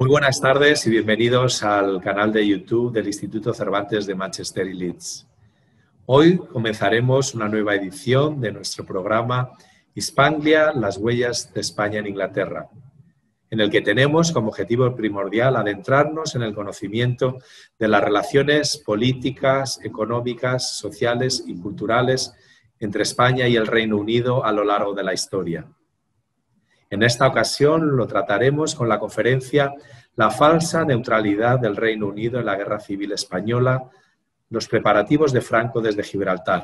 Muy buenas tardes y bienvenidos al canal de YouTube del Instituto Cervantes de Manchester y Leeds. Hoy comenzaremos una nueva edición de nuestro programa Hispanglia, las huellas de España en Inglaterra, en el que tenemos como objetivo primordial adentrarnos en el conocimiento de las relaciones políticas, económicas, sociales y culturales entre España y el Reino Unido a lo largo de la historia. En esta ocasión lo trataremos con la conferencia La falsa neutralidad del Reino Unido en la Guerra Civil Española, los preparativos de Franco desde Gibraltar,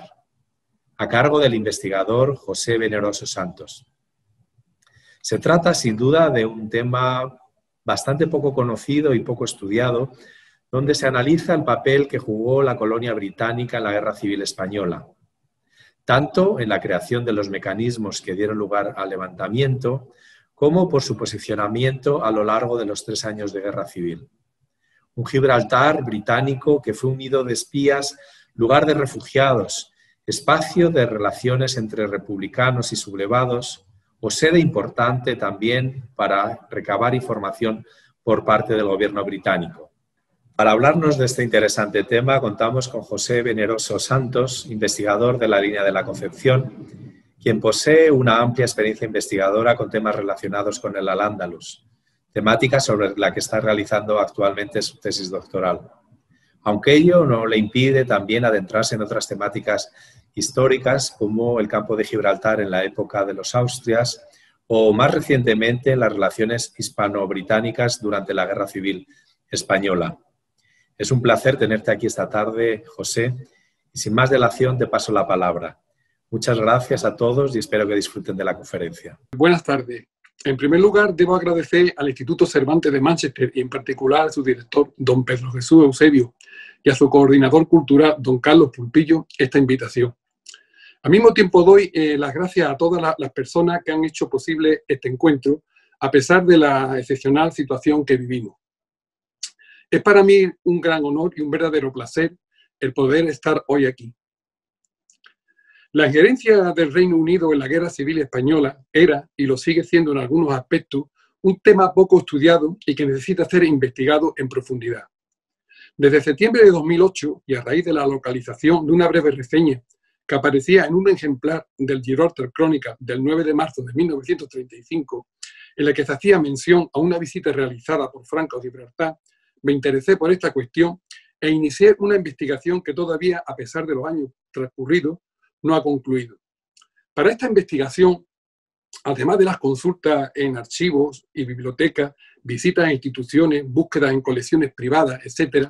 a cargo del investigador José Veneroso Santos. Se trata sin duda de un tema bastante poco conocido y poco estudiado, donde se analiza el papel que jugó la colonia británica en la Guerra Civil Española, tanto en la creación de los mecanismos que dieron lugar al levantamiento, como por su posicionamiento a lo largo de los 3 años de guerra civil. Un Gibraltar británico que fue un nido de espías, lugar de refugiados, espacio de relaciones entre republicanos y sublevados, o sede importante también para recabar información por parte del gobierno británico. Para hablarnos de este interesante tema, contamos con José Veneroso Santos, investigador de la línea de la Concepción, quien posee una amplia experiencia investigadora con temas relacionados con el Al-Ándalus, temática sobre la que está realizando actualmente su tesis doctoral. Aunque ello no le impide también adentrarse en otras temáticas históricas, como el campo de Gibraltar en la época de los Austrias, o más recientemente las relaciones hispano-británicas durante la Guerra Civil Española. Es un placer tenerte aquí esta tarde, José, y sin más dilación te paso la palabra. Muchas gracias a todos y espero que disfruten de la conferencia. Buenas tardes. En primer lugar, debo agradecer al Instituto Cervantes de Manchester y en particular a su director, don Pedro Jesús Eusebio, y a su coordinador cultural, don Carlos Pulpillo, esta invitación. Al mismo tiempo doy las gracias a todas las personas que han hecho posible este encuentro, a pesar de la excepcional situación que vivimos. Es para mí un gran honor y un verdadero placer el poder estar hoy aquí. La injerencia del Reino Unido en la Guerra Civil Española era, y lo sigue siendo en algunos aspectos, un tema poco estudiado y que necesita ser investigado en profundidad. Desde septiembre de 2008, y a raíz de la localización de una breve reseña que aparecía en un ejemplar del Gibraltar Crónica del 9 de marzo de 1935, en la que se hacía mención a una visita realizada por Franco a Gibraltar, me interesé por esta cuestión e inicié una investigación que todavía, a pesar de los años transcurridos, no ha concluido. Para esta investigación, además de las consultas en archivos y bibliotecas, visitas a instituciones, búsquedas en colecciones privadas, etc.,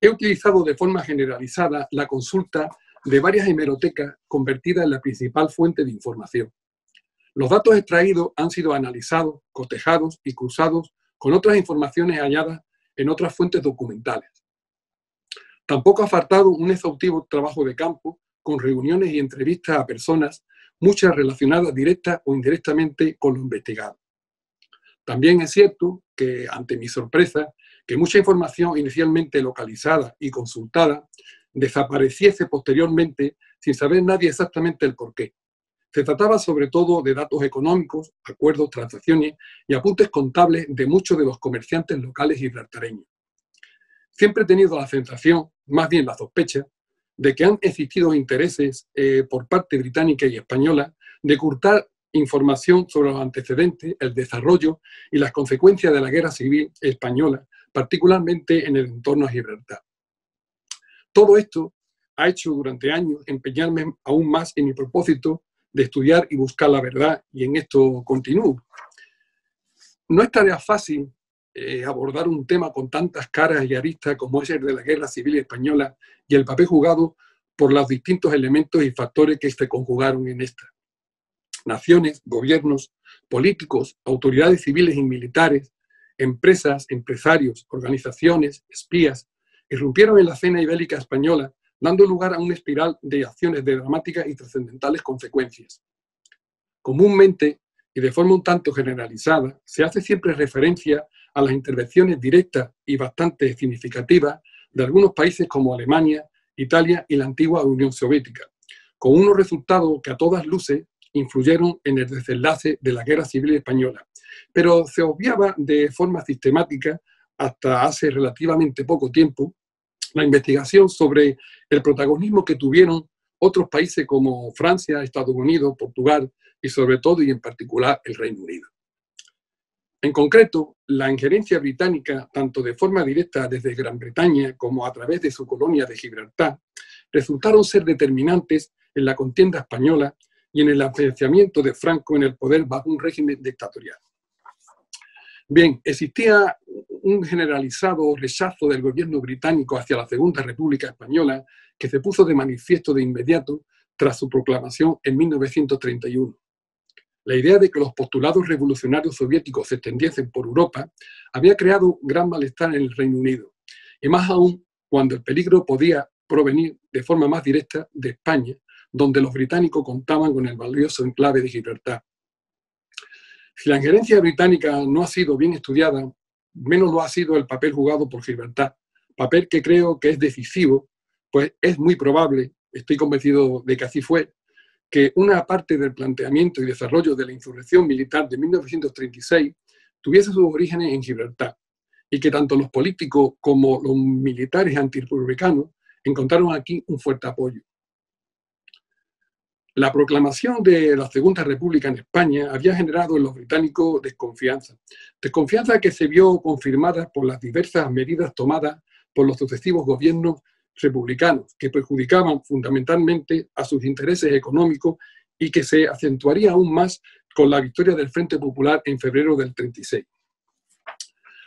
he utilizado de forma generalizada la consulta de varias hemerotecas convertidas en la principal fuente de información. Los datos extraídos han sido analizados, cotejados y cruzados con otras informaciones halladas en otras fuentes documentales. Tampoco ha faltado un exhaustivo trabajo de campo con reuniones y entrevistas a personas, muchas relacionadas directa o indirectamente con lo investigado. También es cierto que, ante mi sorpresa, que mucha información inicialmente localizada y consultada desapareciese posteriormente sin saber nadie exactamente el porqué. Se trataba sobre todo de datos económicos, acuerdos, transacciones y apuntes contables de muchos de los comerciantes locales gibraltareños. Siempre he tenido la sensación, más bien la sospecha, de que han existido intereses por parte británica y española de ocultar información sobre los antecedentes, el desarrollo y las consecuencias de la Guerra Civil Española, particularmente en el entorno a Gibraltar. Todo esto ha hecho durante años empeñarme aún más en mi propósito de estudiar y buscar la verdad, y en esto continúo. No es tarea fácil abordar un tema con tantas caras y aristas como es el de la Guerra Civil Española y el papel jugado por los distintos elementos y factores que se conjugaron en esta. Naciones, gobiernos, políticos, autoridades civiles y militares, empresas, empresarios, organizaciones, espías, irrumpieron en la escena ibérica española, dando lugar a una espiral de acciones de dramáticas y trascendentales consecuencias. Comúnmente, y de forma un tanto generalizada, se hace siempre referencia a las intervenciones directas y bastante significativas de algunos países como Alemania, Italia y la antigua Unión Soviética, con unos resultados que a todas luces influyeron en el desenlace de la Guerra Civil Española, pero se obviaba de forma sistemática hasta hace relativamente poco tiempo la investigación sobre el protagonismo que tuvieron otros países como Francia, Estados Unidos, Portugal y sobre todo y en particular el Reino Unido. En concreto, la injerencia británica, tanto de forma directa desde Gran Bretaña como a través de su colonia de Gibraltar, resultaron ser determinantes en la contienda española y en el afianzamiento de Franco en el poder bajo un régimen dictatorial. Bien, existía un generalizado rechazo del gobierno británico hacia la Segunda República Española que se puso de manifiesto de inmediato tras su proclamación en 1931. La idea de que los postulados revolucionarios soviéticos se extendiesen por Europa había creado gran malestar en el Reino Unido, y más aún cuando el peligro podía provenir de forma más directa de España, donde los británicos contaban con el valioso enclave de Gibraltar. Si la injerencia británica no ha sido bien estudiada, menos lo ha sido el papel jugado por Gibraltar, papel que creo que es decisivo, pues es muy probable, estoy convencido de que así fue, que una parte del planteamiento y desarrollo de la insurrección militar de 1936 tuviese sus orígenes en Gibraltar, y que tanto los políticos como los militares antirrepublicanos encontraron aquí un fuerte apoyo. La proclamación de la Segunda República en España había generado en los británicos desconfianza que se vio confirmada por las diversas medidas tomadas por los sucesivos gobiernos republicanos, que perjudicaban fundamentalmente a sus intereses económicos y que se acentuaría aún más con la victoria del Frente Popular en febrero del 36.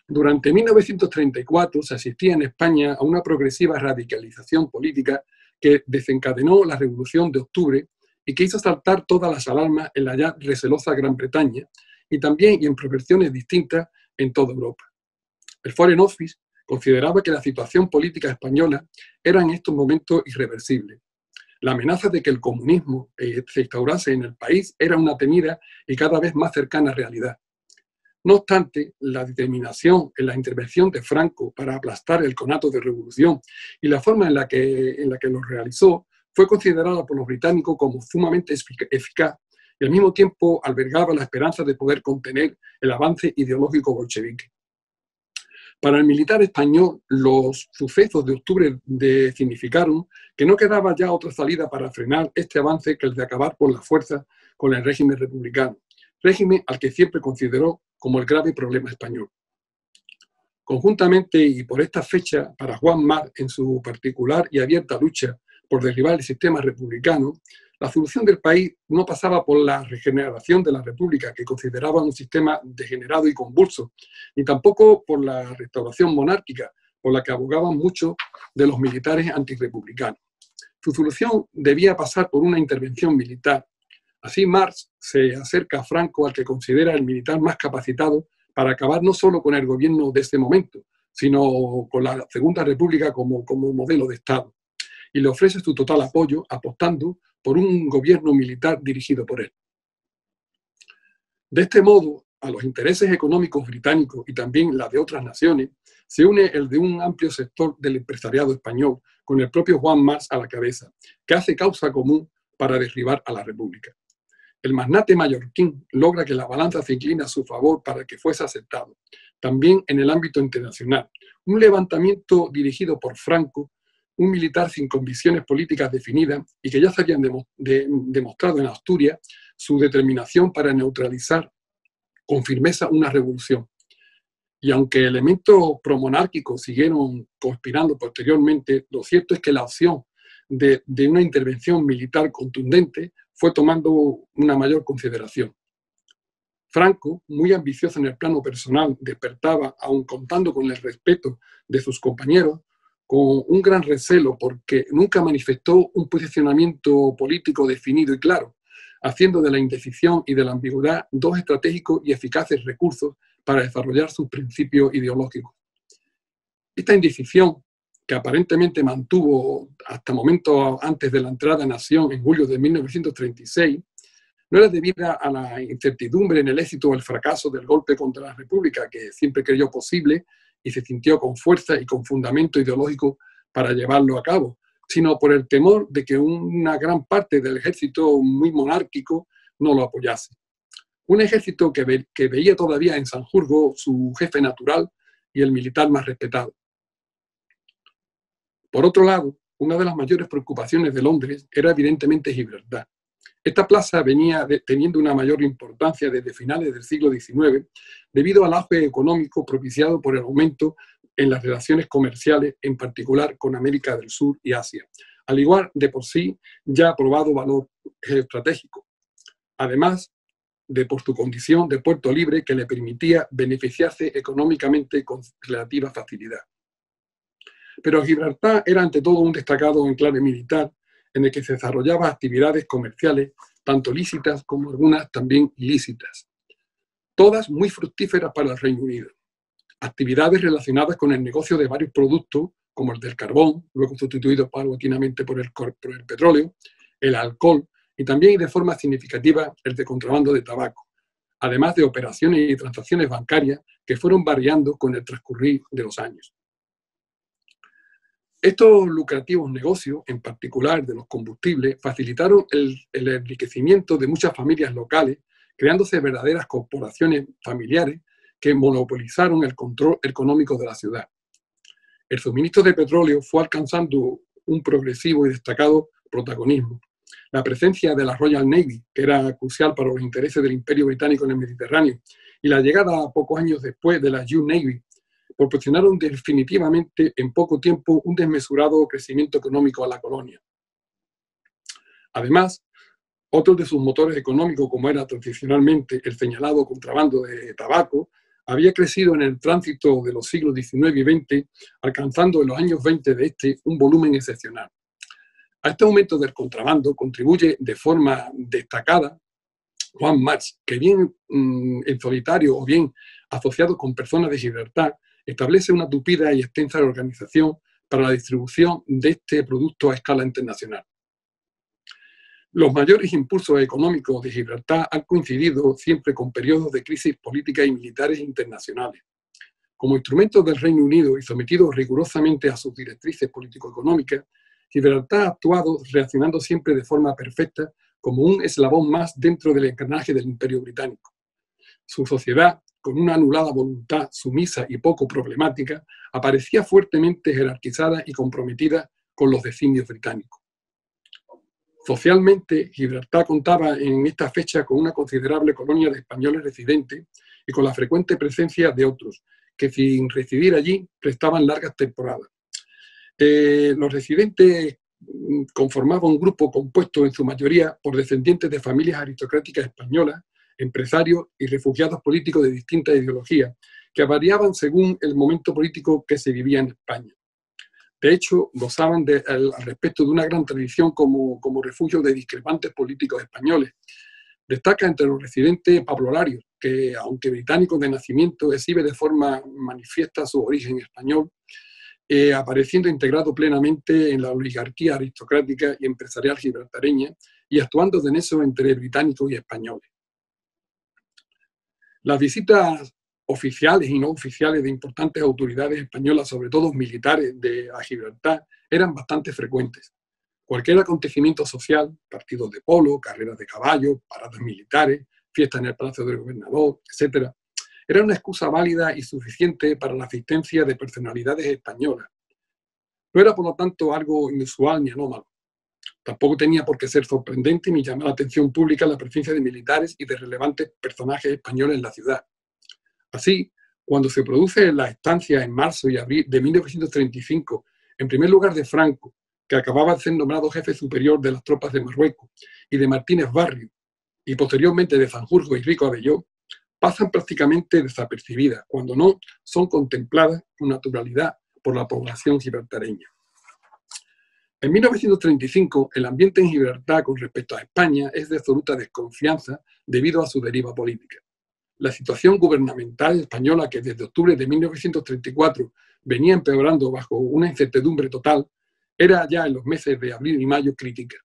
Durante 1934 se asistía en España a una progresiva radicalización política que desencadenó la Revolución de Octubre y que hizo saltar todas las alarmas en la ya recelosa Gran Bretaña y también y en proporciones distintas en toda Europa. El Foreign Office consideraba que la situación política española era en estos momentos irreversible. La amenaza de que el comunismo se instaurase en el país era una temida y cada vez más cercana realidad. No obstante, la determinación en la intervención de Franco para aplastar el conato de revolución y la forma en la que lo realizó fue considerada por los británicos como sumamente eficaz y al mismo tiempo albergaba la esperanza de poder contener el avance ideológico bolchevique. Para el militar español, los sucesos de octubre significaron que no quedaba ya otra salida para frenar este avance que el de acabar por la fuerza con el régimen republicano, régimen al que siempre consideró como el grave problema español. Conjuntamente y por esta fecha, para Juan March, en su particular y abierta lucha por derribar el sistema republicano, la solución del país no pasaba por la regeneración de la República, que consideraba un sistema degenerado y convulso, ni tampoco por la restauración monárquica, por la que abogaban muchos de los militares antirrepublicanos. Su solución debía pasar por una intervención militar. Así March se acerca a Franco, al que considera el militar más capacitado para acabar no solo con el gobierno de ese momento, sino con la Segunda República como modelo de Estado, y le ofrece su total apoyo, apostando por un gobierno militar dirigido por él. De este modo, a los intereses económicos británicos y también la de otras naciones, se une el de un amplio sector del empresariado español, con el propio Juan March a la cabeza, que hace causa común para derribar a la República. El magnate mallorquín logra que la balanza se incline a su favor para que fuese aceptado, también en el ámbito internacional. Un levantamiento dirigido por Franco, un militar sin convicciones políticas definidas y que ya se habían demostrado en Asturias su determinación para neutralizar con firmeza una revolución. Y aunque elementos promonárquicos siguieron conspirando posteriormente, lo cierto es que la opción de una intervención militar contundente fue tomando una mayor consideración. Franco, muy ambicioso en el plano personal, despertaba, aun contando con el respeto de sus compañeros, con un gran recelo porque nunca manifestó un posicionamiento político definido y claro, haciendo de la indecisión y de la ambigüedad dos estratégicos y eficaces recursos para desarrollar sus principios ideológicos. Esta indecisión, que aparentemente mantuvo hasta momentos antes de la entrada en acción en julio de 1936, no era debida a la incertidumbre en el éxito o el fracaso del golpe contra la República, que siempre creyó posible y se sintió con fuerza y con fundamento ideológico para llevarlo a cabo, sino por el temor de que una gran parte del ejército muy monárquico no lo apoyase. Un ejército que veía todavía en Sanjurjo su jefe natural y el militar más respetado. Por otro lado, una de las mayores preocupaciones de Londres era evidentemente Gibraltar. Esta plaza venía teniendo una mayor importancia desde finales del siglo XIX debido al auge económico propiciado por el aumento en las relaciones comerciales, en particular con América del Sur y Asia, al igual de por sí ya probado valor geoestratégico, además de por su condición de puerto libre que le permitía beneficiarse económicamente con relativa facilidad. Pero Gibraltar era ante todo un destacado enclave militar en el que se desarrollaban actividades comerciales, tanto lícitas como algunas también ilícitas, todas muy fructíferas para el Reino Unido. Actividades relacionadas con el negocio de varios productos, como el del carbón, luego sustituido paulatinamente por el petróleo, el alcohol y también y de forma significativa el de contrabando de tabaco, además de operaciones y transacciones bancarias que fueron variando con el transcurrir de los años. Estos lucrativos negocios, en particular de los combustibles, facilitaron el enriquecimiento de muchas familias locales, creándose verdaderas corporaciones familiares que monopolizaron el control económico de la ciudad. El suministro de petróleo fue alcanzando un progresivo y destacado protagonismo. La presencia de la Royal Navy, que era crucial para los intereses del Imperio Británico en el Mediterráneo, y la llegada pocos años después de la U-Navy, proporcionaron definitivamente en poco tiempo un desmesurado crecimiento económico a la colonia. Además, otro de sus motores económicos, como era tradicionalmente el señalado contrabando de tabaco, había crecido en el tránsito de los siglos XIX y XX, alcanzando en los años 20 de este un volumen excepcional. A este aumento del contrabando contribuye de forma destacada Juan March, que bien en solitario o bien asociado con personas de Gibraltar, establece una tupida y extensa organización para la distribución de este producto a escala internacional. Los mayores impulsos económicos de Gibraltar han coincidido siempre con periodos de crisis políticas y militares internacionales. Como instrumento del Reino Unido y sometido rigurosamente a sus directrices político-económicas, Gibraltar ha actuado reaccionando siempre de forma perfecta como un eslabón más dentro del engranaje del Imperio Británico. Su sociedad, con una anulada voluntad sumisa y poco problemática, aparecía fuertemente jerarquizada y comprometida con los designios británicos. Socialmente, Gibraltar contaba en esta fecha con una considerable colonia de españoles residentes y con la frecuente presencia de otros, que sin residir allí prestaban largas temporadas. Los residentes conformaban un grupo compuesto en su mayoría por descendientes de familias aristocráticas españolas, empresarios y refugiados políticos de distintas ideologías, que variaban según el momento político que se vivía en España. De hecho, gozaban al respecto de una gran tradición como refugio de discrepantes políticos españoles. Destaca entre los residentes Pablo Larios, que, aunque británico de nacimiento, exhibe de forma manifiesta su origen español, apareciendo integrado plenamente en la oligarquía aristocrática y empresarial gibraltareña y actuando de nexo entre británicos y españoles. Las visitas oficiales y no oficiales de importantes autoridades españolas, sobre todo militares, a Gibraltar, eran bastante frecuentes. Cualquier acontecimiento social, partidos de polo, carreras de caballo, paradas militares, fiestas en el Palacio del Gobernador, etc., era una excusa válida y suficiente para la asistencia de personalidades españolas. No era, por lo tanto, algo inusual ni anómalo. Tampoco tenía por qué ser sorprendente ni llamar la atención pública la presencia de militares y de relevantes personajes españoles en la ciudad. Así, cuando se produce la estancia en marzo y abril de 1935, en primer lugar de Franco, que acababa de ser nombrado jefe superior de las tropas de Marruecos, y de Martínez Barrio, y posteriormente de Sanjurjo y Rico Abelló, pasan prácticamente desapercibidas, cuando no son contempladas con naturalidad por la población gibraltareña. En 1935, el ambiente en Gibraltar con respecto a España es de absoluta desconfianza debido a su deriva política. La situación gubernamental española, que desde octubre de 1934 venía empeorando bajo una incertidumbre total, era ya en los meses de abril y mayo crítica.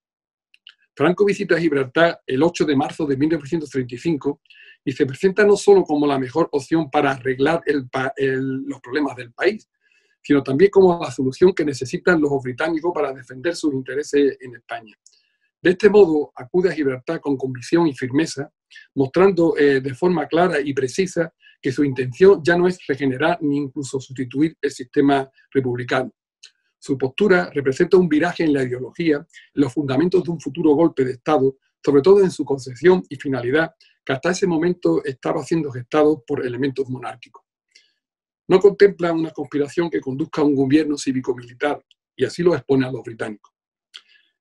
Franco visita Gibraltar el 8 de marzo de 1935 y se presenta no solo como la mejor opción para arreglar los problemas del país, sino también como la solución que necesitan los británicos para defender sus intereses en España. De este modo, acude a Gibraltar con convicción y firmeza, mostrando de forma clara y precisa que su intención ya no es regenerar ni incluso sustituir el sistema republicano. Su postura representa un viraje en la ideología, en los fundamentos de un futuro golpe de Estado, sobre todo en su concepción y finalidad, que hasta ese momento estaba siendo gestado por elementos monárquicos. No contempla una conspiración que conduzca a un gobierno cívico-militar, y así lo expone a los británicos.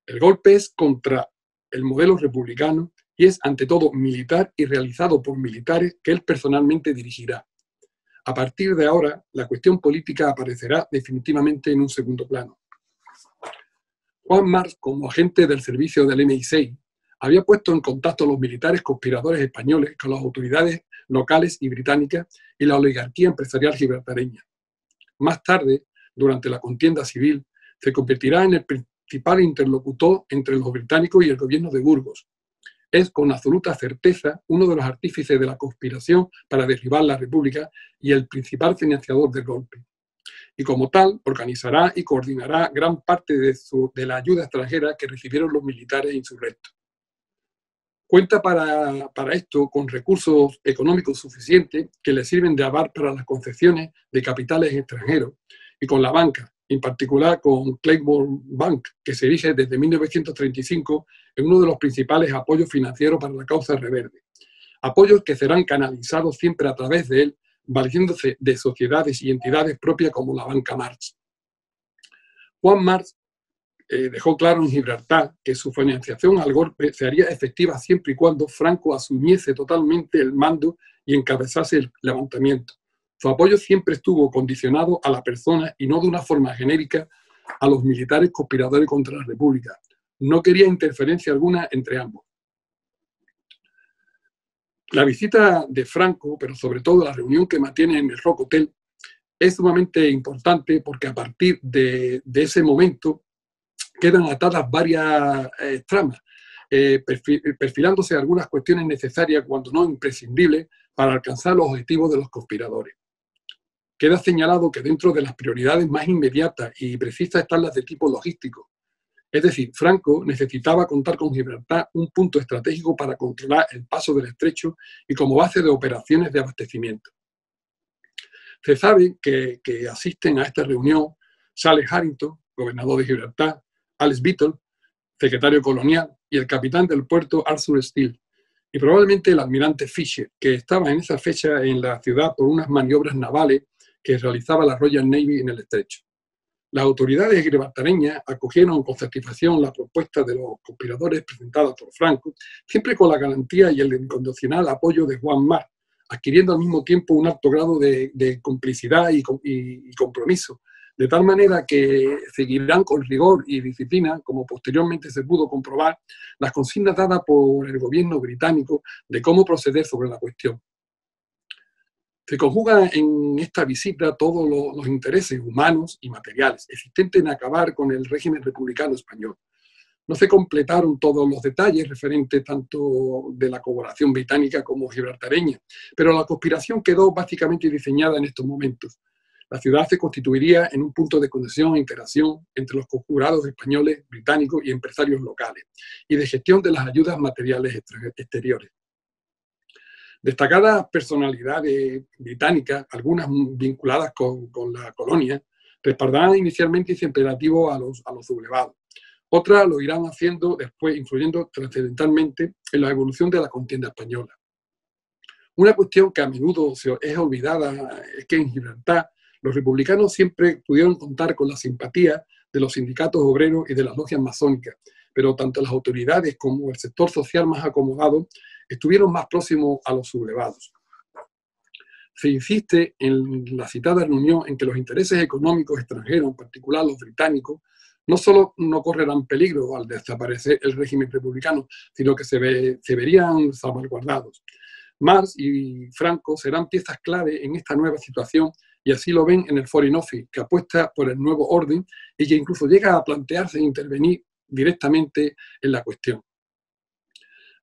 El golpe es contra el modelo republicano y es ante todo militar y realizado por militares que él personalmente dirigirá. A partir de ahora, la cuestión política aparecerá definitivamente en un segundo plano. Juan March, como agente del servicio del MI6, había puesto en contacto a los militares conspiradores españoles con las autoridades locales y británicas y la oligarquía empresarial gibraltareña. Más tarde, durante la contienda civil, se convertirá en el principal interlocutor entre los británicos y el gobierno de Burgos. Es con absoluta certeza uno de los artífices de la conspiración para derribar la República y el principal financiador del golpe. Y como tal, organizará y coordinará gran parte de la ayuda extranjera que recibieron los militares insurrectos. Cuenta para esto con recursos económicos suficientes que le sirven de aval para las concesiones de capitales extranjeros y con la banca, en particular con Claiborne Bank, que se erige desde 1935 en uno de los principales apoyos financieros para la causa rebelde. Apoyos que serán canalizados siempre a través de él, valiéndose de sociedades y entidades propias como la Banca March. Juan March dejó claro en Gibraltar que su financiación al golpe se haría efectiva siempre y cuando Franco asumiese totalmente el mando y encabezase el levantamiento. Su apoyo siempre estuvo condicionado a la persona y no de una forma genérica a los militares conspiradores contra la República. No quería interferencia alguna entre ambos. La visita de Franco, pero sobre todo la reunión que mantiene en el Rock Hotel, es sumamente importante porque a partir de ese momento quedan atadas varias tramas, perfilándose algunas cuestiones necesarias, cuando no imprescindibles, para alcanzar los objetivos de los conspiradores. Queda señalado que dentro de las prioridades más inmediatas y precisas están las de tipo logístico. Es decir, Franco necesitaba contar con Gibraltar un punto estratégico para controlar el paso del estrecho y como base de operaciones de abastecimiento. Se sabe que asisten a esta reunión Sale Harrington, gobernador de Gibraltar, Alex Beatle, secretario colonial, y el capitán del puerto Arthur Steele, y probablemente el almirante Fisher, que estaba en esa fecha en la ciudad por unas maniobras navales que realizaba la Royal Navy en el estrecho. Las autoridades gibraltareñas acogieron con satisfacción la propuesta de los conspiradores presentada por Franco, siempre con la garantía y el incondicional apoyo de Juan March, adquiriendo al mismo tiempo un alto grado de complicidad y compromiso, de tal manera que seguirán con rigor y disciplina, como posteriormente se pudo comprobar, las consignas dadas por el gobierno británico de cómo proceder sobre la cuestión. Se conjugan en esta visita todos los intereses humanos y materiales existentes en acabar con el régimen republicano español. No se completaron todos los detalles referentes tanto de la colaboración británica como gibraltareña, pero la conspiración quedó básicamente diseñada en estos momentos. La ciudad se constituiría en un punto de conexión e interacción entre los conjurados españoles, británicos y empresarios locales, y de gestión de las ayudas materiales exteriores. Destacadas personalidades británicas, algunas vinculadas con la colonia, respaldarán inicialmente ese imperativo a los sublevados. Otras lo irán haciendo después, influyendo trascendentalmente en la evolución de la contienda española. Una cuestión que a menudo es olvidada es que en Gibraltar los republicanos siempre pudieron contar con la simpatía de los sindicatos obreros y de las logias masónicas, pero tanto las autoridades como el sector social más acomodado estuvieron más próximos a los sublevados. Se insiste en la citada reunión en que los intereses económicos extranjeros, en particular los británicos, no solo no correrán peligro al desaparecer el régimen republicano, sino que se verían salvaguardados. March y Franco serán piezas clave en esta nueva situación y así lo ven en el Foreign Office, que apuesta por el nuevo orden y que incluso llega a plantearse intervenir directamente en la cuestión.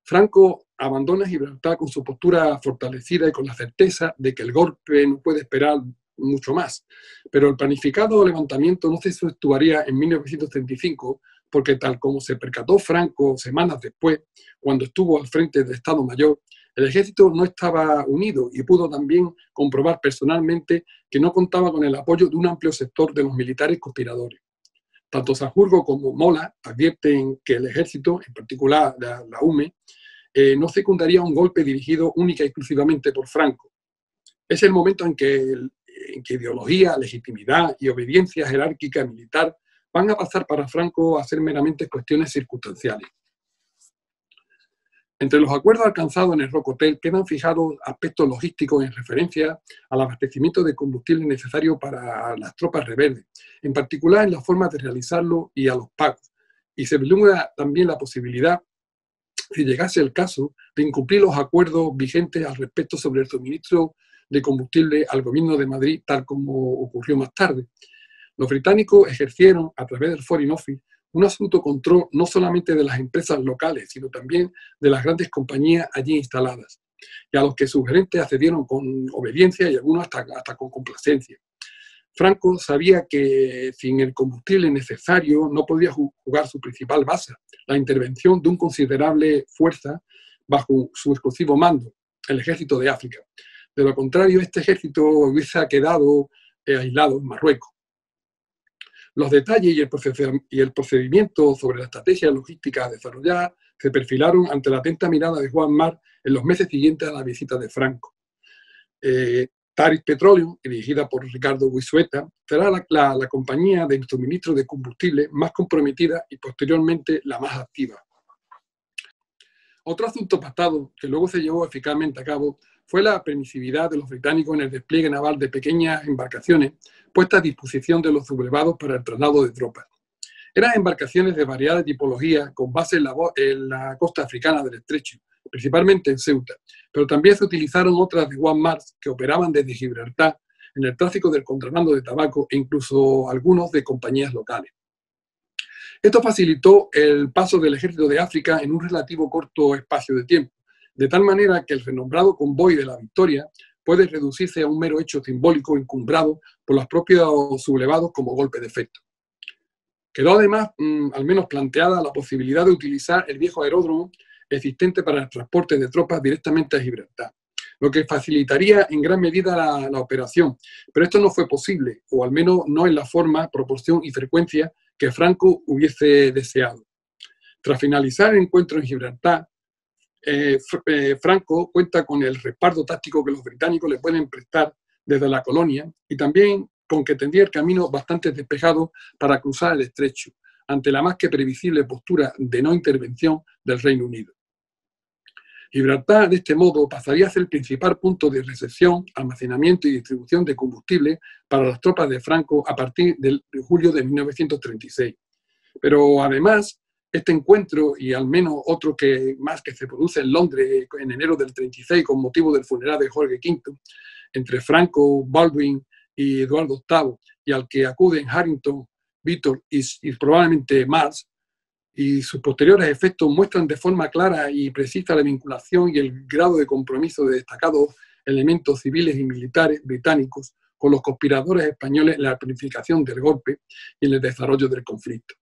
Franco abandona Gibraltar con su postura fortalecida y con la certeza de que el golpe no puede esperar mucho más, pero el planificado levantamiento no se efectuaría en 1935 porque tal como se percató Franco semanas después, cuando estuvo al frente del Estado Mayor, el ejército no estaba unido y pudo también comprobar personalmente que no contaba con el apoyo de un amplio sector de los militares conspiradores. Tanto Sanjurjo como Mola advierten que el ejército, en particular la UME, no secundaría un golpe dirigido única y exclusivamente por Franco. Es el momento en que ideología, legitimidad y obediencia jerárquica militar van a pasar para Franco a ser meramente cuestiones circunstanciales. Entre los acuerdos alcanzados en el Rock Hotel quedan fijados aspectos logísticos en referencia al abastecimiento de combustible necesario para las tropas rebeldes, en particular en la forma de realizarlo y a los pagos. Y se vislumbra también la posibilidad, si llegase el caso, de incumplir los acuerdos vigentes al respecto sobre el suministro de combustible al gobierno de Madrid, tal como ocurrió más tarde. Los británicos ejercieron, a través del Foreign Office, un absoluto control no solamente de las empresas locales, sino también de las grandes compañías allí instaladas, y a los que sus gerentes accedieron con obediencia y algunos hasta con complacencia. Franco sabía que sin el combustible necesario no podía jugar su principal base, la intervención de un considerable fuerza bajo su exclusivo mando, el ejército de África. De lo contrario, este ejército hubiese quedado aislado en Marruecos. Los detalles y el procedimiento sobre la estrategia logística a desarrollar se perfilaron ante la atenta mirada de Juan March en los meses siguientes a la visita de Franco. Taris Petroleum, dirigida por Ricardo Guisueta, será la compañía de suministro de combustible más comprometida y posteriormente la más activa. Otro asunto pactado que luego se llevó eficazmente a cabo fue la permisividad de los británicos en el despliegue naval de pequeñas embarcaciones puestas a disposición de los sublevados para el traslado de tropas. Eran embarcaciones de variada tipología con base en la costa africana del estrecho, principalmente en Ceuta, pero también se utilizaron otras de Juan March que operaban desde Gibraltar en el tráfico del contrabando de tabaco e incluso algunos de compañías locales. Esto facilitó el paso del ejército de África en un relativo corto espacio de tiempo, de tal manera que el renombrado convoy de la Victoria puede reducirse a un mero hecho simbólico encumbrado por los propios sublevados como golpe de efecto. Quedó además al menos planteada la posibilidad de utilizar el viejo aeródromo existente para el transporte de tropas directamente a Gibraltar, lo que facilitaría en gran medida la operación, pero esto no fue posible, o al menos no en la forma, proporción y frecuencia que Franco hubiese deseado. Tras finalizar el encuentro en Gibraltar, Franco cuenta con el respaldo táctico que los británicos le pueden prestar desde la colonia y también con que tendría el camino bastante despejado para cruzar el estrecho, ante la más que previsible postura de no intervención del Reino Unido. Gibraltar, de este modo, pasaría a ser el principal punto de recepción, almacenamiento y distribución de combustible para las tropas de Franco a partir de julio de 1936. Pero además, este encuentro, y al menos otro que se produce en Londres en enero del 36 con motivo del funeral de Jorge V, entre Franco, Baldwin y Eduardo VIII, y al que acuden Harrington, Vítor y probablemente March, y sus posteriores efectos muestran de forma clara y precisa la vinculación y el grado de compromiso de destacados elementos civiles y militares británicos con los conspiradores españoles en la planificación del golpe y en el desarrollo del conflicto.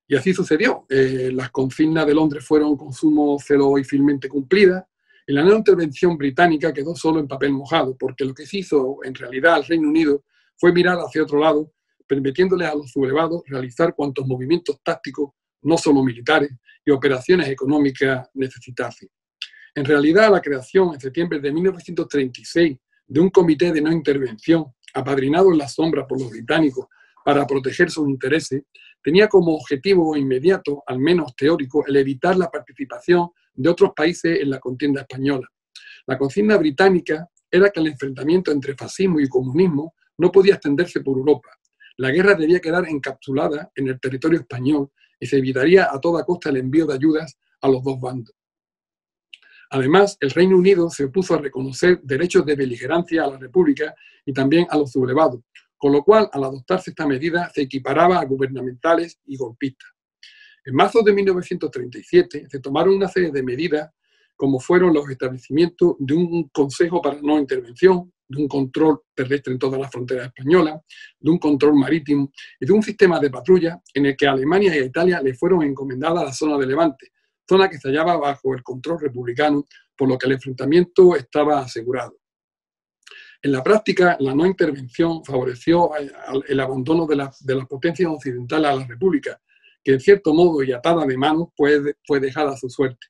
Y así sucedió. Las consignas de Londres fueron con sumo celo y fielmente cumplidas, y la nueva intervención británica quedó solo en papel mojado, porque lo que se hizo en realidad al Reino Unido fue mirar hacia otro lado, permitiéndole a los sublevados realizar cuantos movimientos tácticos, no solo militares, y operaciones económicas necesitasen. En realidad, la creación en septiembre de 1936 de un comité de no intervención, apadrinado en la sombra por los británicos para proteger sus intereses, tenía como objetivo inmediato, al menos teórico, el evitar la participación de otros países en la contienda española. La consigna británica era que el enfrentamiento entre fascismo y comunismo no podía extenderse por Europa. La guerra debía quedar encapsulada en el territorio español y se evitaría a toda costa el envío de ayudas a los dos bandos. Además, el Reino Unido se opuso a reconocer derechos de beligerancia a la República y también a los sublevados, con lo cual, al adoptarse esta medida, se equiparaba a gubernamentales y golpistas. En marzo de 1937 se tomaron una serie de medidas, como fueron los establecimientos de un Consejo para no intervención, de un control terrestre en todas las fronteras españolas, de un control marítimo y de un sistema de patrulla en el que a Alemania y a Italia le fueron encomendadas la zona de Levante, zona que se hallaba bajo el control republicano, por lo que el enfrentamiento estaba asegurado. En la práctica, la no intervención favoreció el abandono de las potencias occidentales a la República, que en cierto modo y atada de manos fue dejada a su suerte.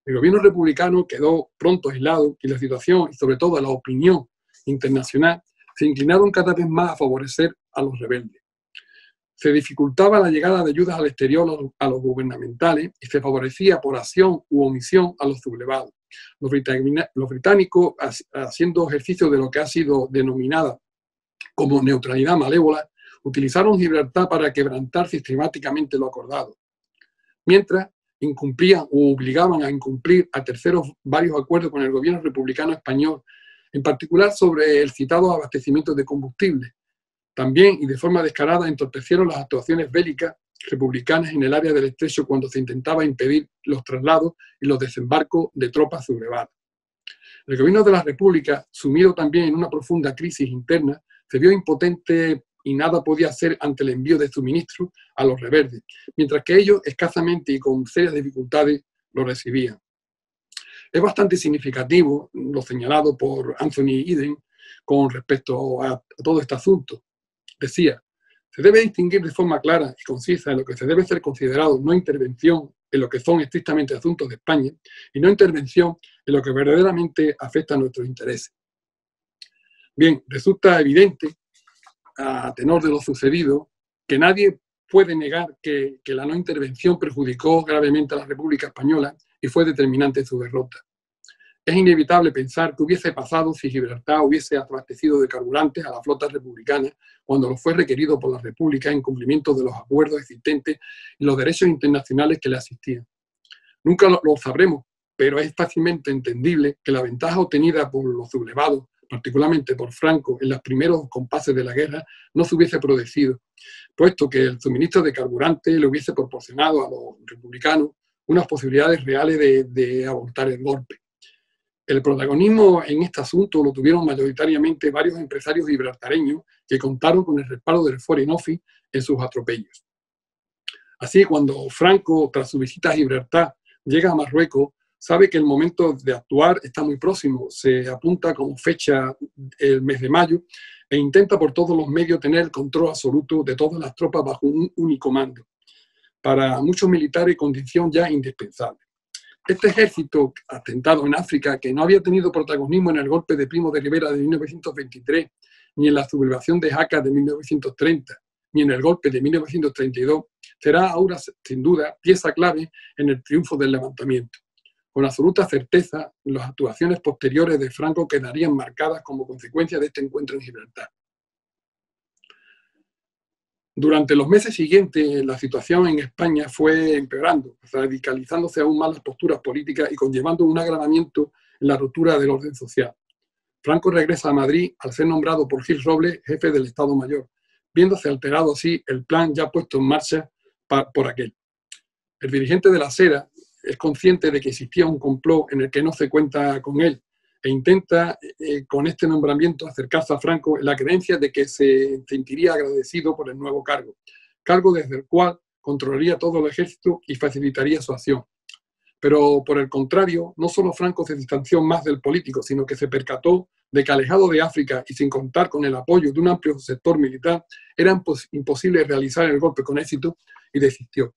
El gobierno republicano quedó pronto aislado y la situación, y sobre todo la opinión internacional, se inclinaron cada vez más a favorecer a los rebeldes. Se dificultaba la llegada de ayudas al exterior a los gubernamentales y se favorecía por acción u omisión a los sublevados. Los británicos, haciendo ejercicio de lo que ha sido denominada como neutralidad malévola, utilizaron Gibraltar para quebrantar sistemáticamente lo acordado, mientras incumplían o obligaban a incumplir a terceros varios acuerdos con el gobierno republicano español, en particular sobre el citado abastecimiento de combustible. También, y de forma descarada, entorpecieron las actuaciones bélicas republicanas en el área del Estrecho cuando se intentaba impedir los traslados y los desembarcos de tropas sublevadas. El gobierno de la República, sumido también en una profunda crisis interna, se vio impotente y nada podía hacer ante el envío de suministros a los rebeldes, mientras que ellos escasamente y con serias dificultades lo recibían. Es bastante significativo lo señalado por Anthony Eden con respecto a todo este asunto. Decía, se debe distinguir de forma clara y concisa en lo que se debe ser considerado no intervención en lo que son estrictamente asuntos de España y no intervención en lo que verdaderamente afecta a nuestros intereses. Bien, resulta evidente, a tenor de lo sucedido, que nadie puede negar que la no intervención perjudicó gravemente a la República Española y fue determinante en su derrota. Es inevitable pensar que hubiese pasado si Gibraltar hubiese abastecido de carburantes a la flota republicana cuando lo fue requerido por la República en cumplimiento de los acuerdos existentes y los derechos internacionales que le asistían. Nunca lo sabremos, pero es fácilmente entendible que la ventaja obtenida por los sublevados, particularmente por Franco, en los primeros compases de la guerra, no se hubiese producido, puesto que el suministro de carburante le hubiese proporcionado a los republicanos unas posibilidades reales de abortar el golpe. El protagonismo en este asunto lo tuvieron mayoritariamente varios empresarios gibraltareños que contaron con el respaldo del Foreign Office en sus atropellos. Así, cuando Franco, tras su visita a Gibraltar, llega a Marruecos, sabe que el momento de actuar está muy próximo, se apunta como fecha el mes de mayo e intenta por todos los medios tener el control absoluto de todas las tropas bajo un único mando, para muchos militares condición ya indispensable. Este ejército asentado en África, que no había tenido protagonismo en el golpe de Primo de Rivera de 1923, ni en la sublevación de Jaca de 1930, ni en el golpe de 1932, será ahora, sin duda, pieza clave en el triunfo del levantamiento. Con absoluta certeza, las actuaciones posteriores de Franco quedarían marcadas como consecuencia de este encuentro en Gibraltar. Durante los meses siguientes, la situación en España fue empeorando, radicalizándose aún más las posturas políticas y conllevando un agravamiento en la ruptura del orden social. Franco regresa a Madrid al ser nombrado por Gil Robles jefe del Estado Mayor, viéndose alterado así el plan ya puesto en marcha por aquel. El dirigente de la Sera es consciente de que existía un complot en el que no se cuenta con él e intenta con este nombramiento acercarse a Franco en la creencia de que se sentiría agradecido por el nuevo cargo desde el cual controlaría todo el ejército y facilitaría su acción. Pero por el contrario, no solo Franco se distanció más del político, sino que se percató de que alejado de África y sin contar con el apoyo de un amplio sector militar, era imposible realizar el golpe con éxito y desistió.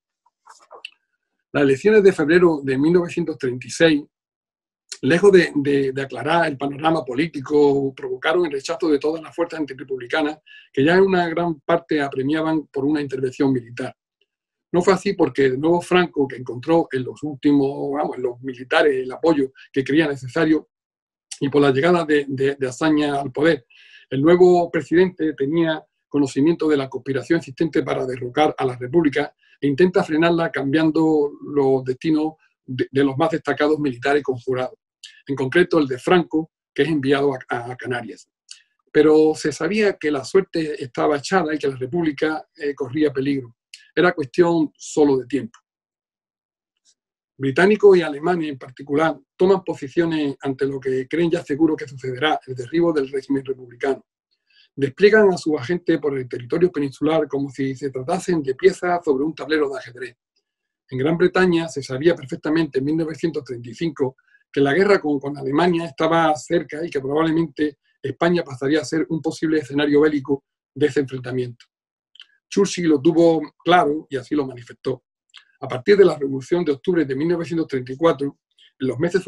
Las elecciones de febrero de 1936, lejos de aclarar el panorama político, provocaron el rechazo de todas las fuerzas antirrepublicanas que ya en una gran parte apremiaban por una intervención militar. No fue así porque el nuevo Franco, que encontró en los últimos, en los militares, el apoyo que creía necesario, y por la llegada de Azaña al poder, el nuevo presidente tenía conocimiento de la conspiración existente para derrocar a la República e intenta frenarla cambiando los destinos de los más destacados militares conjurados, en concreto el de Franco, que es enviado a Canarias. Pero se sabía que la suerte estaba echada y que la República corría peligro. Era cuestión solo de tiempo. Británicos y alemanes en particular toman posiciones ante lo que creen ya seguro que sucederá, el derribo del régimen republicano. Despliegan a sus agentes por el territorio peninsular como si se tratasen de piezas sobre un tablero de ajedrez. En Gran Bretaña se sabía perfectamente en 1935 que la guerra con Alemania estaba cerca y que probablemente España pasaría a ser un posible escenario bélico de ese enfrentamiento. Churchill lo tuvo claro y así lo manifestó. A partir de la Revolución de Octubre de 1934, en los meses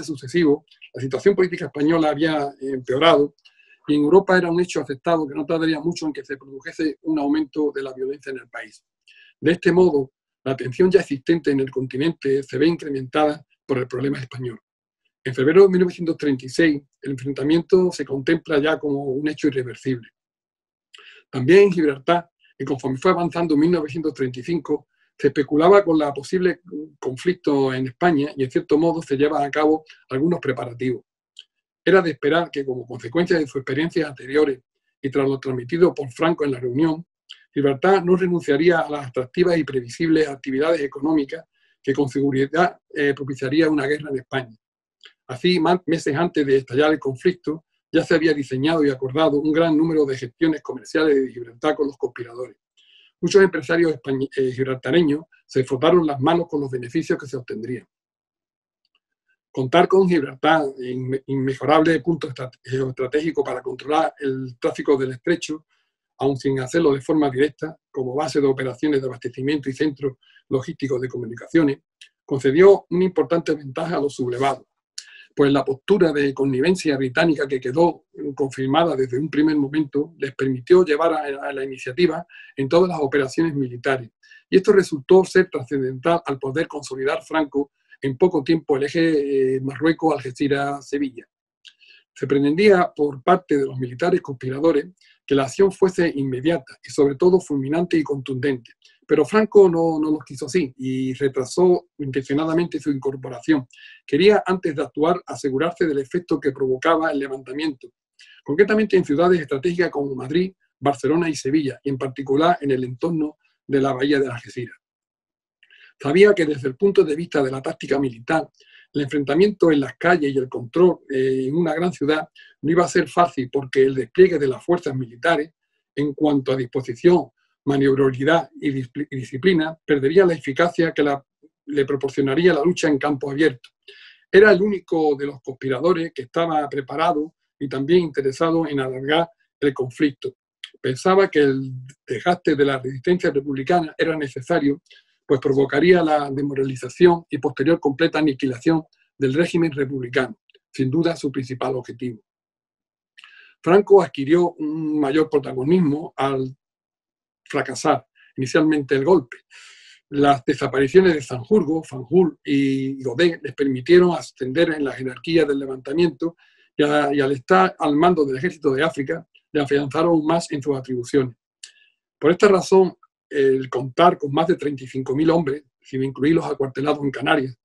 sucesivos, la situación política española había empeorado y en Europa era un hecho aceptado que no tardaría mucho en que se produjese un aumento de la violencia en el país. De este modo, la tensión ya existente en el continente se ve incrementada por el problema español. En febrero de 1936, el enfrentamiento se contempla ya como un hecho irreversible. También en Gibraltar, y conforme fue avanzando en 1935, se especulaba con la posible conflicto en España y en cierto modo se llevan a cabo algunos preparativos. Era de esperar que, como consecuencia de sus experiencias anteriores y tras lo transmitido por Franco en la reunión, Gibraltar no renunciaría a las atractivas y previsibles actividades económicas que con seguridad propiciaría una guerra en España. Así, meses antes de estallar el conflicto, ya se había diseñado y acordado un gran número de gestiones comerciales de Gibraltar con los conspiradores. Muchos empresarios gibraltareños se frotaron las manos con los beneficios que se obtendrían. Contar con Gibraltar, inmejorable punto estratégico para controlar el tráfico del estrecho, aun sin hacerlo de forma directa, como base de operaciones de abastecimiento y centros logísticos de comunicaciones, concedió una importante ventaja a los sublevados, pues la postura de connivencia británica que quedó confirmada desde un primer momento les permitió llevar a la iniciativa en todas las operaciones militares. Y esto resultó ser trascendental al poder consolidar Franco en poco tiempo el eje Marruecos-Algeciras-Sevilla. Se pretendía por parte de los militares conspiradores que la acción fuese inmediata y sobre todo fulminante y contundente. Pero Franco no lo quiso así y retrasó intencionadamente su incorporación. Quería, antes de actuar, asegurarse del efecto que provocaba el levantamiento, concretamente en ciudades estratégicas como Madrid, Barcelona y Sevilla, y en particular en el entorno de la bahía de Algeciras. Sabía que desde el punto de vista de la táctica militar, el enfrentamiento en las calles y el control en una gran ciudad no iba a ser fácil porque el despliegue de las fuerzas militares, en cuanto a disposición, maniobrabilidad y disciplina, perdería la eficacia que le proporcionaría la lucha en campo abierto. Era el único de los conspiradores que estaba preparado y también interesado en alargar el conflicto. Pensaba que el desgaste de la resistencia republicana era necesario, pues provocaría la desmoralización y posterior completa aniquilación del régimen republicano, sin duda su principal objetivo. Franco adquirió un mayor protagonismo al fracasar inicialmente el golpe. Las desapariciones de Sanjurjo, Fanjul y Godet les permitieron ascender en la jerarquía del levantamiento y al estar al mando del ejército de África, le afianzaron aún más en sus atribuciones. Por esta razón, el contar con más de 35.000 hombres, sin incluir los acuartelados en Canarias,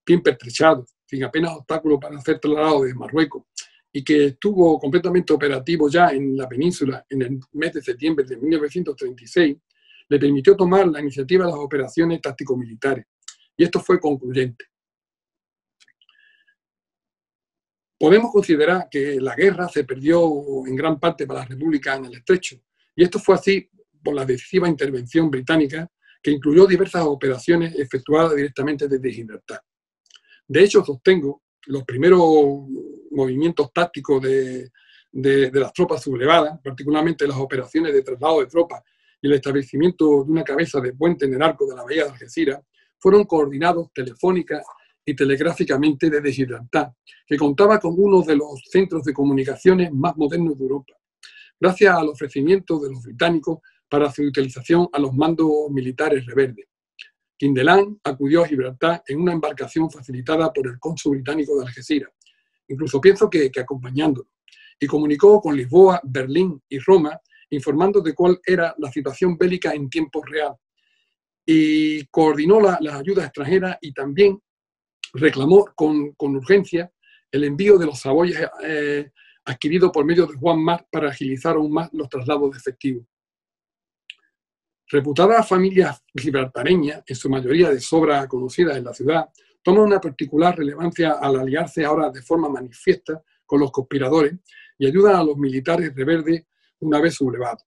bien pertrechados, sin apenas obstáculos para ser trasladados de Marruecos, y que estuvo completamente operativo ya en la península en el mes de septiembre de 1936, le permitió tomar la iniciativa de las operaciones táctico-militares. Y esto fue concluyente. Podemos considerar que la guerra se perdió en gran parte para la República en el Estrecho, y esto fue así por la decisiva intervención británica que incluyó diversas operaciones efectuadas directamente desde Gibraltar. De hecho, sostengo los primeros movimientos tácticos de las tropas sublevadas, particularmente las operaciones de traslado de tropas y el establecimiento de una cabeza de puente en el arco de la bahía de Algeciras, fueron coordinados telefónica y telegráficamente desde Gibraltar, que contaba con uno de los centros de comunicaciones más modernos de Europa, gracias al ofrecimiento de los británicos para su utilización a los mandos militares rebeldes. Kindelan acudió a Gibraltar en una embarcación facilitada por el cónsul británico de Algeciras, incluso pienso que acompañándolo, y comunicó con Lisboa, Berlín y Roma, informando de cuál era la situación bélica en tiempo real, y coordinó las ayudas extranjeras y también reclamó con urgencia el envío de los Saboyas adquiridos por medio de Juan March para agilizar aún más los traslados de efectivos. Reputadas familias gibraltareñas, en su mayoría de sobra conocidas en la ciudad, toman una particular relevancia al aliarse ahora de forma manifiesta con los conspiradores y ayudan a los militares rebeldes una vez sublevados.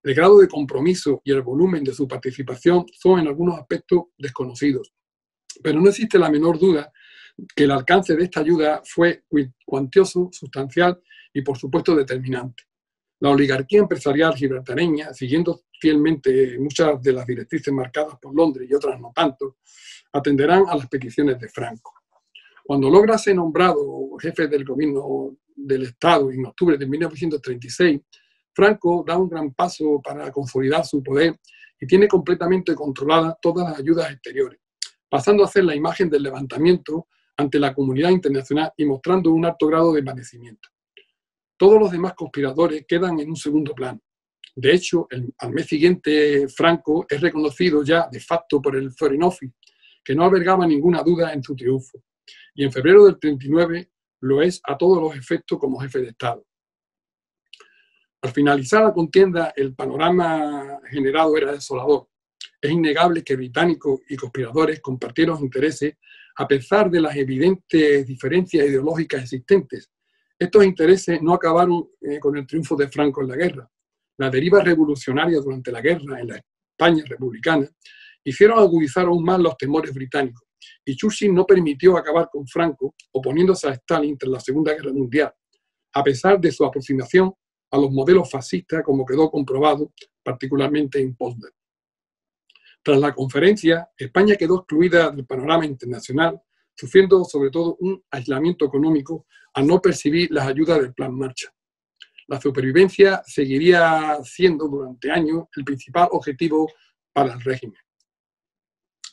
El grado de compromiso y el volumen de su participación son en algunos aspectos desconocidos, pero no existe la menor duda que el alcance de esta ayuda fue cuantioso, sustancial y, por supuesto, determinante. La oligarquía empresarial gibraltareña, siguiendo fielmente muchas de las directrices marcadas por Londres y otras no tanto, atenderán a las peticiones de Franco. Cuando logra ser nombrado jefe del gobierno del Estado en octubre de 1936, Franco da un gran paso para consolidar su poder y tiene completamente controladas todas las ayudas exteriores, pasando a ser la imagen del levantamiento ante la comunidad internacional y mostrando un alto grado de envanecimiento. Todos los demás conspiradores quedan en un segundo plano. De hecho, al mes siguiente, Franco es reconocido ya de facto por el Foreign Office, que no albergaba ninguna duda en su triunfo, y en febrero del 39 lo es a todos los efectos como jefe de Estado. Al finalizar la contienda, el panorama generado era desolador. Es innegable que británicos y conspiradores compartieron intereses a pesar de las evidentes diferencias ideológicas existentes. Estos intereses no acabaron con el triunfo de Franco en la guerra. La deriva revolucionaria durante la guerra en la España republicana hicieron agudizar aún más los temores británicos, y Churchill no permitió acabar con Franco oponiéndose a Stalin tras la Segunda Guerra Mundial, a pesar de su aproximación a los modelos fascistas, como quedó comprobado particularmente en Potsdam. Tras la conferencia, España quedó excluida del panorama internacional, sufriendo sobre todo un aislamiento económico al no percibir las ayudas del Plan Marshall. La supervivencia seguiría siendo durante años el principal objetivo para el régimen.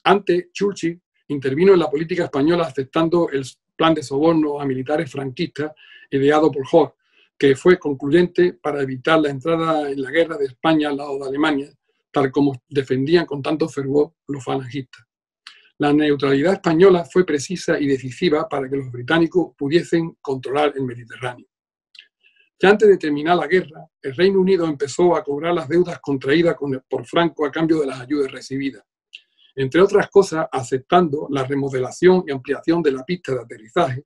Antes, Churchill intervino en la política española aceptando el plan de soborno a militares franquistas ideado por Hoth, que fue concluyente para evitar la entrada en la guerra de España al lado de Alemania, tal como defendían con tanto fervor los falangistas. La neutralidad española fue precisa y decisiva para que los británicos pudiesen controlar el Mediterráneo. Ya antes de terminar la guerra, el Reino Unido empezó a cobrar las deudas contraídas por Franco a cambio de las ayudas recibidas, entre otras cosas aceptando la remodelación y ampliación de la pista de aterrizaje,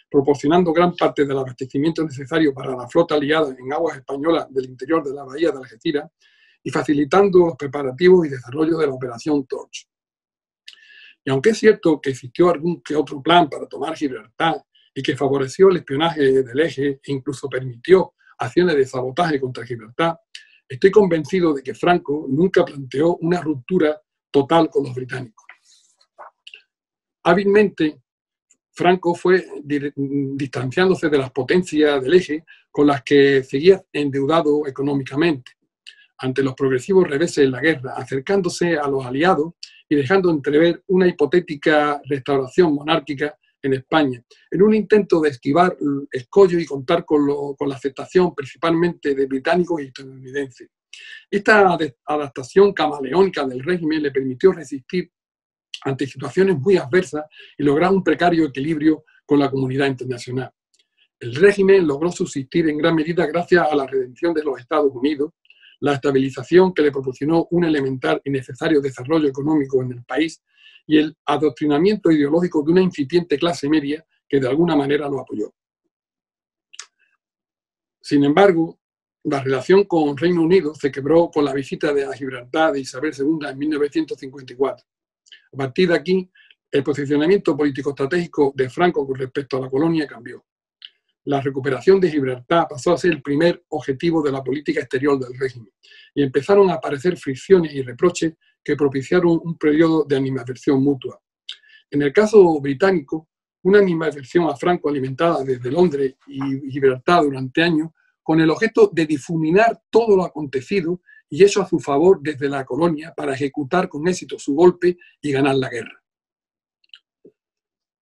proporcionando gran parte del abastecimiento necesario para la flota aliada en aguas españolas del interior de la bahía de Algeciras y facilitando los preparativos y desarrollo de la operación Torch. Y aunque es cierto que existió algún que otro plan para tomar Gibraltar y que favoreció el espionaje del Eje e incluso permitió acciones de sabotaje contra Gibraltar, estoy convencido de que Franco nunca planteó una ruptura total con los británicos. Hábilmente, Franco fue distanciándose de las potencias del Eje con las que seguía endeudado económicamente, ante los progresivos reveses en la guerra, acercándose a los aliados y dejando entrever una hipotética restauración monárquica en España, en un intento de esquivar escollos y contar con la aceptación principalmente de británicos y estadounidenses. Esta adaptación camaleónica del régimen le permitió resistir ante situaciones muy adversas y lograr un precario equilibrio con la comunidad internacional. El régimen logró subsistir en gran medida gracias a la redención de los Estados Unidos, la estabilización que le proporcionó un elemental y necesario desarrollo económico en el país y el adoctrinamiento ideológico de una incipiente clase media que de alguna manera lo apoyó. Sin embargo, la relación con Reino Unido se quebró con la visita a Gibraltar de Isabel II en 1954. A partir de aquí, el posicionamiento político-estratégico de Franco con respecto a la colonia cambió. La recuperación de Gibraltar pasó a ser el primer objetivo de la política exterior del régimen y empezaron a aparecer fricciones y reproches que propiciaron un periodo de animadversión mutua. En el caso británico, una animadversión a Franco alimentada desde Londres y Gibraltar durante años con el objeto de difuminar todo lo acontecido y eso a su favor desde la colonia para ejecutar con éxito su golpe y ganar la guerra.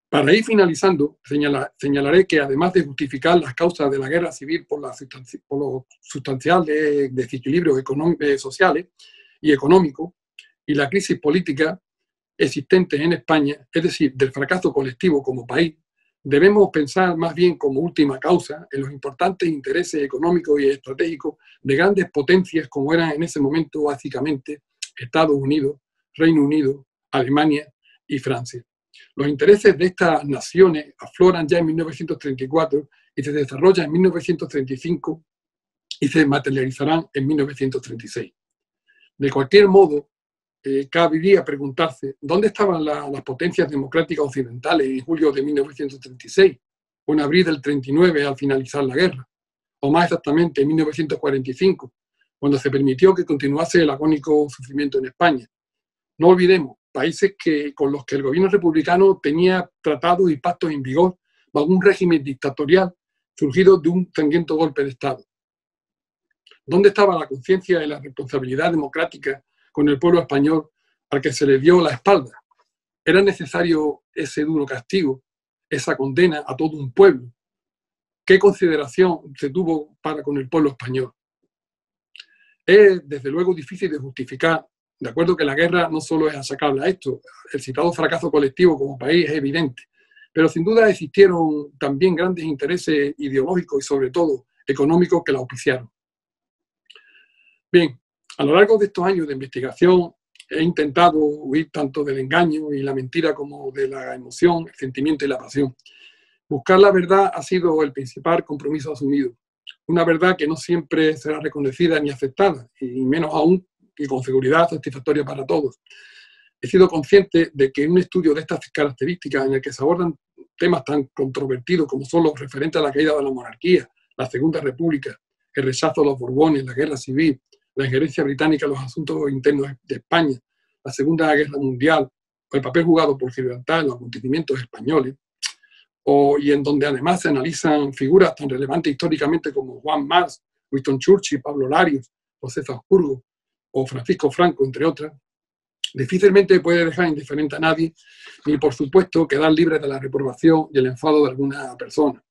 Para ir finalizando, señalaré que además de justificar las causas de la guerra civil por los sustanciales desequilibrios sociales y económicos y la crisis política existentes en España, es decir, del fracaso colectivo como país, debemos pensar más bien como última causa en los importantes intereses económicos y estratégicos de grandes potencias como eran en ese momento básicamente Estados Unidos, Reino Unido, Alemania y Francia. Los intereses de estas naciones afloran ya en 1934 y se desarrollan en 1935 y se materializarán en 1936. De cualquier modo, cabería preguntarse ¿dónde estaban las potencias democráticas occidentales en julio de 1936 o en abril del 39 al finalizar la guerra? O más exactamente en 1945, cuando se permitió que continuase el agónico sufrimiento en España. No olvidemos, países con los que el gobierno republicano tenía tratados y pactos en vigor bajo un régimen dictatorial surgido de un sangriento golpe de Estado. ¿Dónde estaba la conciencia de la responsabilidad democrática con el pueblo español al que se le dio la espalda? ¿Era necesario ese duro castigo, esa condena a todo un pueblo? ¿Qué consideración se tuvo para con el pueblo español? Es, desde luego, difícil de justificar. De acuerdo que la guerra no solo es achacable a esto, el citado fracaso colectivo como país es evidente, pero sin duda existieron también grandes intereses ideológicos y sobre todo económicos que la auspiciaron. Bien, a lo largo de estos años de investigación he intentado huir tanto del engaño y la mentira como de la emoción, el sentimiento y la pasión. Buscar la verdad ha sido el principal compromiso asumido. Una verdad que no siempre será reconocida ni aceptada, y menos aún y con seguridad satisfactoria para todos. He sido consciente de que un estudio de estas características en el que se abordan temas tan controvertidos como son los referentes a la caída de la monarquía, la Segunda República, el rechazo a los Borbones, la guerra civil, la injerencia británica en los asuntos internos de España, la Segunda Guerra Mundial, o el papel jugado por Gibraltar en los acontecimientos españoles, y en donde además se analizan figuras tan relevantes históricamente como Juan March, Winston Churchill, Pablo Larios, José Habsburgo o Francisco Franco, entre otras, difícilmente puede dejar indiferente a nadie, ni por supuesto quedar libre de la reprobación y el enfado de alguna persona.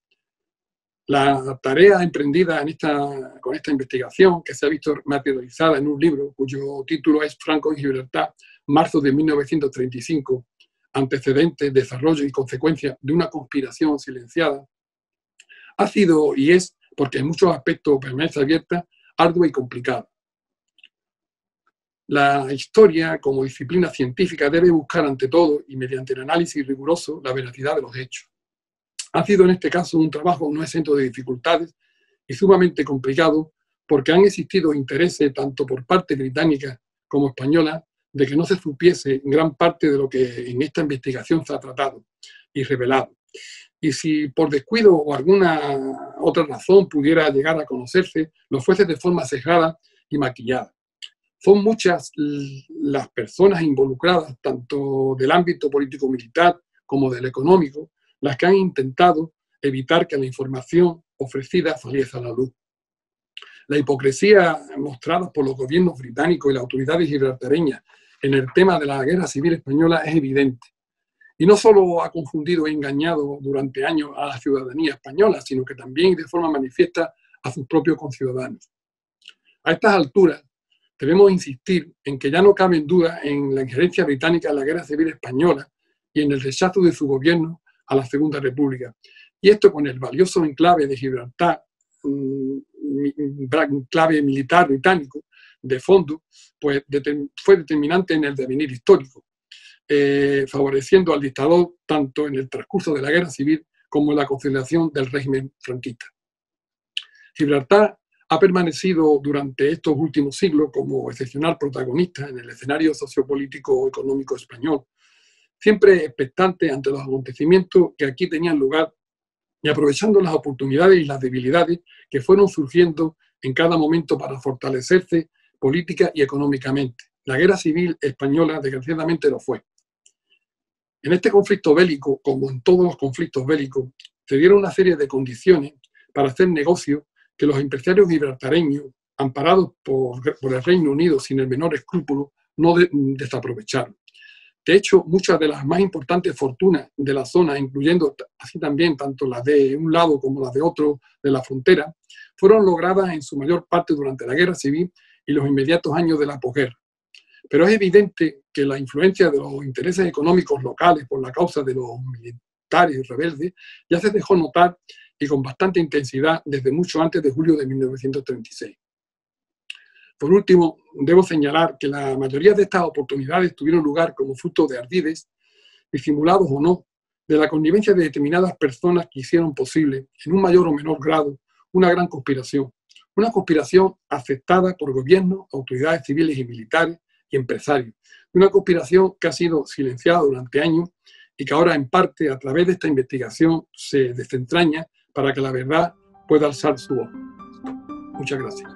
La tarea emprendida con esta investigación, que se ha visto materializada en un libro cuyo título es Franco en Gibraltar, marzo de 1935, antecedentes, desarrollo y consecuencia de una conspiración silenciada, ha sido y es, porque en muchos aspectos permanece abierta, ardua y complicada. La historia, como disciplina científica, debe buscar ante todo y mediante el análisis riguroso la veracidad de los hechos. Ha sido en este caso un trabajo no exento de dificultades y sumamente complicado porque han existido intereses tanto por parte británica como española de que no se supiese gran parte de lo que en esta investigación se ha tratado y revelado. Y si por descuido o alguna otra razón pudiera llegar a conocerse, lo fuese de forma sesgada y maquillada. Son muchas las personas involucradas, tanto del ámbito político-militar como del económico, las que han intentado evitar que la información ofrecida saliese a la luz. La hipocresía mostrada por los gobiernos británicos y las autoridades gibraltareñas en el tema de la guerra civil española es evidente. Y no solo ha confundido e engañado durante años a la ciudadanía española, sino que también de forma manifiesta a sus propios conciudadanos. A estas alturas, debemos insistir en que ya no cabe duda en la injerencia británica en la guerra civil española y en el rechazo de su gobierno a la Segunda República. Y esto con el valioso enclave de Gibraltar, enclave militar británico, de fondo, pues fue determinante en el devenir histórico, favoreciendo al dictador tanto en el transcurso de la guerra civil como en la consolidación del régimen franquista. Gibraltar ha permanecido durante estos últimos siglos como excepcional protagonista en el escenario sociopolítico económico español, siempre expectante ante los acontecimientos que aquí tenían lugar y aprovechando las oportunidades y las debilidades que fueron surgiendo en cada momento para fortalecerse política y económicamente. La guerra civil española desgraciadamente lo fue. En este conflicto bélico, como en todos los conflictos bélicos, se dieron una serie de condiciones para hacer negocio que los empresarios gibraltareños, amparados por el Reino Unido sin el menor escrúpulo, no desaprovecharon. De hecho, muchas de las más importantes fortunas de la zona, incluyendo así también tanto las de un lado como las de otro de la frontera, fueron logradas en su mayor parte durante la guerra civil y los inmediatos años de la posguerra. Pero es evidente que la influencia de los intereses económicos locales por la causa de los militares rebeldes ya se dejó notar y con bastante intensidad desde mucho antes de julio de 1936. Por último, debo señalar que la mayoría de estas oportunidades tuvieron lugar como fruto de ardides, disimulados o no, de la connivencia de determinadas personas que hicieron posible, en un mayor o menor grado, una gran conspiración. Una conspiración aceptada por gobiernos, autoridades civiles y militares y empresarios. Una conspiración que ha sido silenciada durante años y que ahora, en parte, a través de esta investigación, se desentraña para que la verdad pueda alzar su voz. Muchas gracias.